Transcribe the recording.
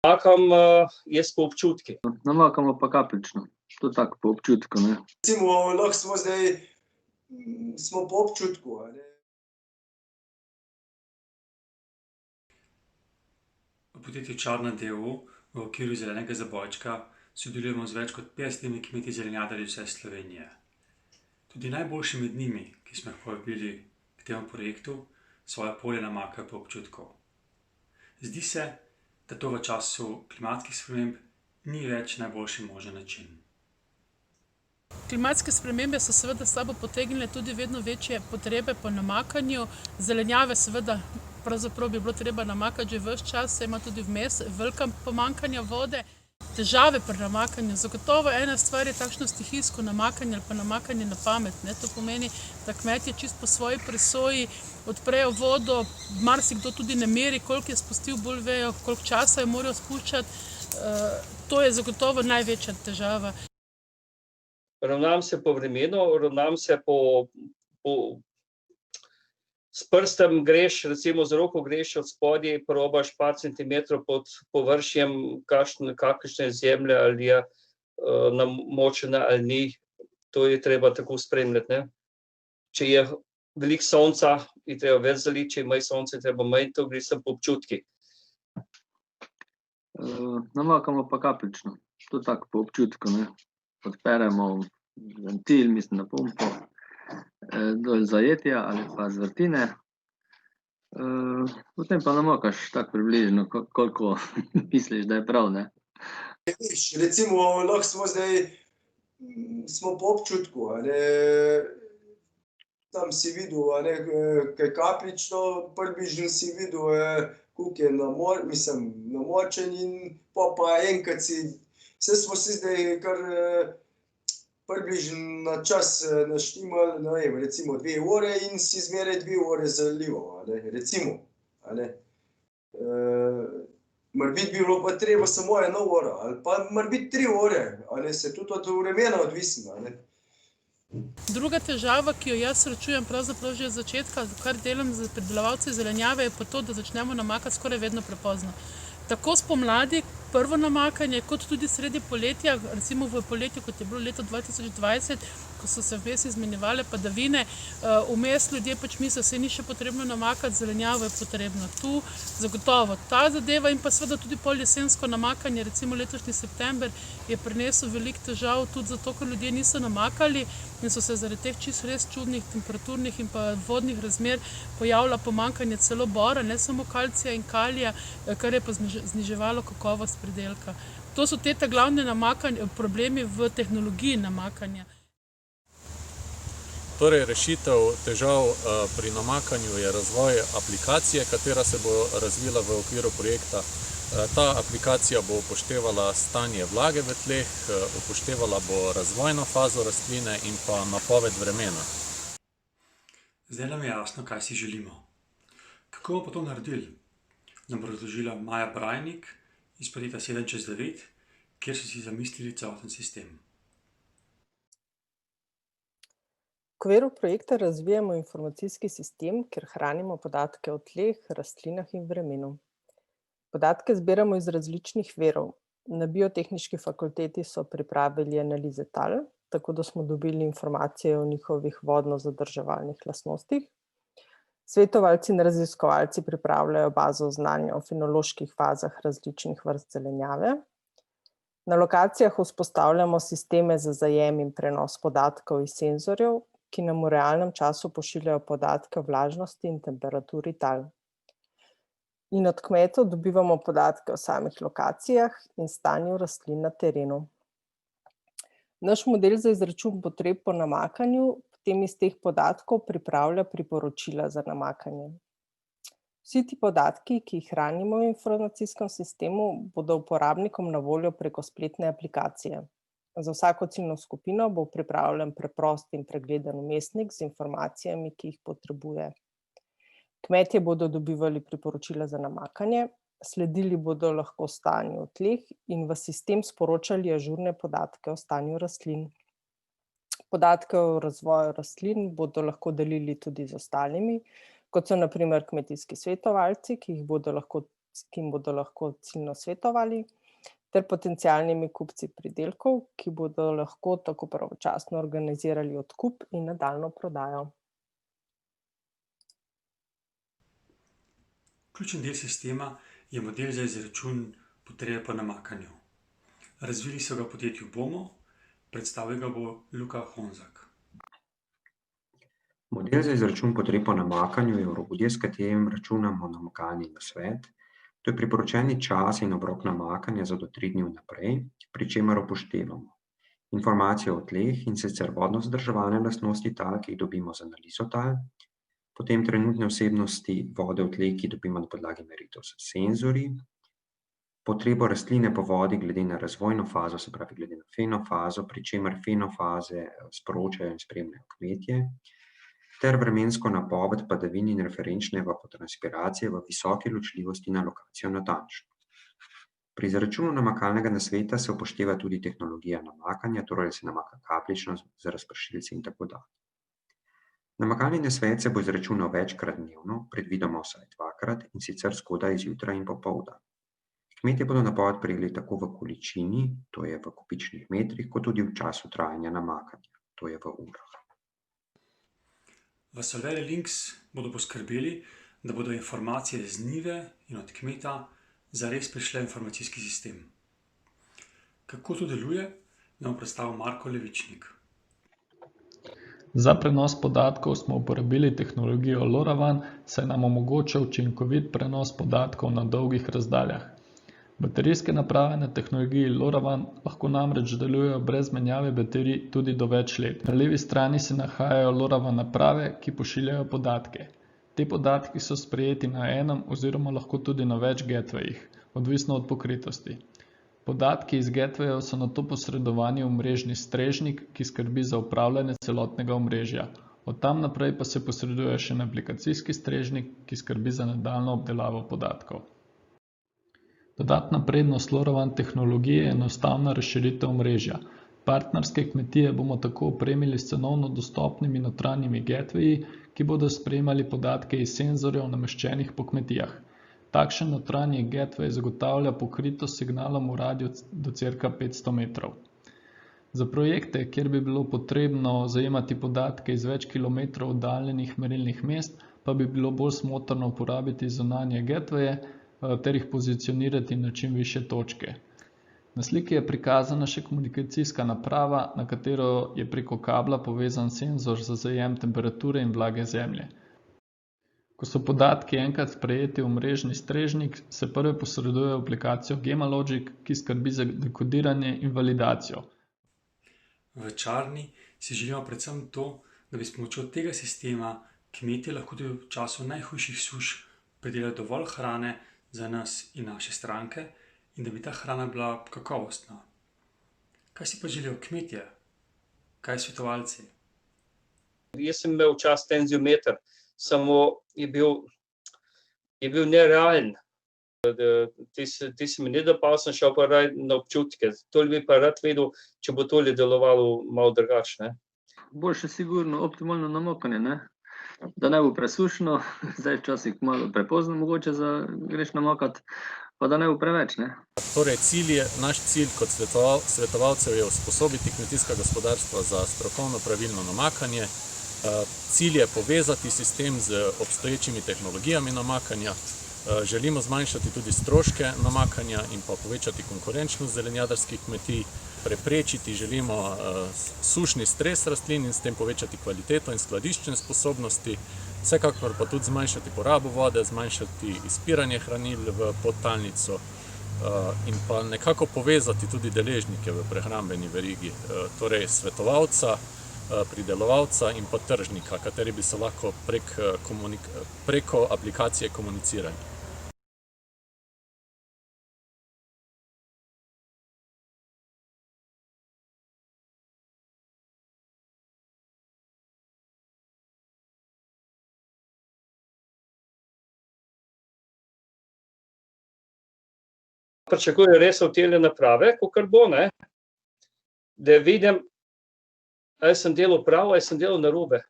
Namakam jaz po občutki. Namakamo pa kapljično, to tako po občutku, ne. Recimo, lahko smo zdaj, smo po občutku, a ne. V podjetju Čarna d.o.o. v okviru zelenega zabojčka sodelujemo z več kot 50 kmeti zelenjadarji vse Slovenije. Tudi najboljši med njimi, ki smo jih povabili k temu projektu, svoje polje namakajo po občutku. Zdi se, da to v času klimatskih sprememb ni več najboljši možen način. Klimatske spremembe so seveda s sabo potegnile tudi vedno večje potrebe po namakanju. Zelenjave seveda pravzaprav bi bilo treba namakati že ves čas, saj ima tudi vmes velika pomanjkanja vode. Težave pri namakanju. Zagotovo ena stvar je takšno stihijsko namakanje ali pa namakanje na pamet, ne. To pomeni, da kmetje čisto po svoji presoji odprejo vodo, marsikdo tudi ne meri, koliko je spustil, bolj vejo, koliko časa jo morajo spuščati. To je zagotovo največja težava. Ravnam se po vremenu, ravnam se s prstem greš, recimo z roko greš od spodaj, probaš par centimetrov pod površjem, kakšna je zemlja, ali je namočena ali ni. To je treba tako spremljati, ne. Če je veliko sonca, je treba več zaliti, če je manj sonca, je treba manj, to gre samo po občutkih. Namakamo pa kapljično, to tako po občutku, ne. Odperemo ventil, mislim na pumpo, dol zajetja ali pa z vrtine. Potem pa namakaš tako približno, koliko misliš, da je prav, ne. Recimo, lahko smo zdaj, smo po občutku, a ne. Tam si videl, a ne, kaj kapljično, približno si videl, koliko je namočen in pol pa enkrat saj smo si zdaj kar približno na čas naštimali, ne vem, recimo 2 ure in si zmeraj 2 ure zalival, a ne, recimo, a ne. Morebiti bi bilo pa treba samo 1 uro ali pa morebiti 3 ure, a ne, saj tudi od vremena odvisno, a ne. Druga težava, ki jo jaz srečujem pravzaprav že od začetka, kar delam z pridelovalci zelenjave, je pa to, da začnemo namakati skoraj vedno prepozno. Tako spomladi prvo namakanje, kot tudi sredi poletja, recimo v poletju, kot je bilo leto 2020, ko so se vmes izmenjevale padavine, vmes ljudje pač mislijo, saj ni še potrebno namakati, zelenjavo je potrebno. Tu zagotovo ta zadeva in pa seveda tudi pol jesensko namakanje, recimo letošnji september je prinesel veliko težav, tudi zato, ker ljudje niso namakali in so se zaradi teh čisto res čudnih temperaturnih in pa vodnih razmer pojavila pomanjkanje celo bora, ne samo kalcija in kalija, kar je pa zniževalo kakovost pridelka. To so te glavne problemi v tehnologiji namakanja. Torej, rešitev težav pri namakanju je razvoj aplikacije, katera se bo razvila v okviru projekta. Ta aplikacija bo upoštevala stanje vlage v tleh, upoštevala bo razvojno fazo rastline in pa napoved vremena. Zdaj nam je jasno, kaj si želimo. Kako bomo pa to naredili? Nam bo razložila Maja Brajnik iz podjetja 7/9, kjer so si zamislili celoten sistem. V okviru projekta razvijamo informacijski sistem, kjer hranimo podatke o tleh, rastlinah in vremenu. Podatke zbiramo iz različnih virov. Na Biotehniški fakulteti so pripravili analize tal, tako da smo dobili informacije o njihovih vodno-zadrževalnih lastnostih. Svetovalci in raziskovalci pripravljajo bazo znanja o fenoloških fazah različnih vrst zelenjave. Na lokacijah vzpostavljamo sisteme za zajem in prenos podatkov iz senzorjev, ki nam v realnem času pošiljajo podatke o vlažnosti in temperaturi tal. In od kmetov dobivamo podatke o samih lokacijah in stanju rastlin na terenu. Naš model za izračun potreb po namakanju potem iz teh podatkov pripravlja priporočila za namakanje. Vsi ti podatki, ki jih hranimo v informacijskem sistemu, bodo uporabnikom na voljo preko spletne aplikacije. Za vsako ciljno skupino bo pripravljen preprost in pregleden vmesnik z informacijami, ki jih potrebuje. Kmetje bodo dobivali priporočila za namakanje, sledili bodo lahko stanju v tleh in v sistem sporočali ažurne podatke o stanju rastlin. Podatke o razvoju rastlin bodo lahko delili tudi z ostalimi, kot so na primer kmetijski svetovalci, ki jih bodo lahko ki jim bodo lahko ciljno svetovali, ter potencialnimi kupci pridelkov, ki bodo lahko tako pravočasno organizirali odkup in nadaljnjo prodajo. Ključen del sistema je model za izračun potrebe po namakanju. Razvili so ga v podjetju Bomo, predstavil ga bo Luka Honzak. Model za izračun potreb po namakanju je orodje, s katerim računamo namakalni nasvet. To je priporočeni čas in obrok namakanja za do 3 dni vnaprej, pri čemer upoštevamo informacije o tleh, in sicer vodno-zadrževalne lastnosti tal, ki jih dobimo z analizo tal, potem trenutne vsebnosti vode v tleh, ki dobimo na podlagi meritev s senzorji, potrebo rastline po vodi glede na razvojno fazo, se pravi glede na fenofazo, pri čemer fenofaze sporočajo in spremljajo kmetje, ter vremensko napoved padavin in referenčne evapotranspiracije v visoki ločljivosti na lokacijo natančno. Pri izračunu namakalnega nasveta se upošteva tudi tehnologija namakanja, torej se namaka kapljično z razpršilci in tako dalje. Namakalni nasvet se bo izračunal večkrat dnevno, predvidoma vsaj 2-krat, in sicer zgodaj zjutraj in popoldan. Kmetje bodo napoved prejeli tako v količini, to je v kubičnih metrih, kot tudi v času trajanja namakanja, to je v urah. V Solvere Links bodo poskrbeli, da bodo informacije z njive in od kmeta zares prišle v informacijski sistem. Kako to deluje, nam predstavil Marko Levičnik. Za prenos podatkov smo uporabili tehnologijo LoRaWAN, saj nam omogoča učinkovit prenos podatkov na dolgih razdaljah. Baterijske naprave na tehnologiji LoRaWAN lahko namreč delujejo brez menjave baterij tudi do več let. Na levi strani se nahajajo LoRaWAN naprave, ki pošiljajo podatke. Te podatki so sprejeti na enem oziroma lahko tudi na več gatewayih, odvisno od pokritosti. Podatki iz gatewayov so nato posredovani v mrežni strežnik, ki skrbi za upravljanje celotnega omrežja. Od tam naprej pa se posreduje še na aplikacijski strežnik, ki skrbi za nadaljnjo obdelavo podatkov. Dodatna prednost LoRaWAN tehnologije je enostavna razširitev omrežja. Partnerske kmetije bomo tako opremili s cenovno dostopnimi notranjimi gatewayi, ki bodo sprejemali podatke iz senzorjev nameščenih po kmetijah. Takšen notranji gateway zagotavlja pokritost signalom v radiju do cirka 500 metrov. Za projekte, kjer bi bilo potrebno zajemati podatke iz več kilometrov oddaljenih merilnih mest, pa bi bilo bolj smotrno uporabiti zunanje gatewaye ter jih pozicionirati na čim višje točke. Na sliki je prikazana še komunikacijska naprava, na katero je preko kabla povezan senzor za zajem temperature in vlage zemlje. Ko so podatki enkrat sprejeti v mrežni strežnik, se prve posreduje v aplikacijo GEMALogic, ki skrbi za dekodiranje in validacijo. V Čarni si želimo predvsem to, da bi s pomočjo tega sistema kmetje lahko tudi v času najhujših suš pridelali dovolj hrane za nas in naše stranke in da bi ta hrana bila kakovostna. Kaj si pa želijo kmetje? Kaj svetovalci? Jaz sem imel včasih tenziometer, samo je bil nerealen. Ti se mi ne dopal, sem šel pa raj na občutke. Tole bi pa rad vedel, če bo tole delovalo malo drugače. Boljše sigurno optimalno namakanje, ne? Da ne bo presušno, zdaj včasih malo prepozno mogoče greš namakat, pa da ne bo preveč, ne? Torej, naš cilj kot svetovalcev je usposobiti kmetijska gospodarstva za strokovno pravilno namakanje. Cilj je povezati sistem z obstoječimi tehnologijami namakanja. Želimo zmanjšati tudi stroške namakanja in pa povečati konkurenčnost zelenjadarskih kmetij. Preprečiti želimo sušni stres rastlin in s tem povečati kvaliteto in skladiščne sposobnosti. Vsekakor pa tudi zmanjšati porabo vode, zmanjšati izpiranje hranil v podtalnico in pa nekako povezati tudi deležnike v prehrambeni verigi, torej svetovalca, pridelovalca in pa tržnika, kateri bi se lahko preko aplikacije komunicirali. Pričakujem res od te naprave, kakor bo, da vidim, ali sem delal prav, ali sem delal narobe.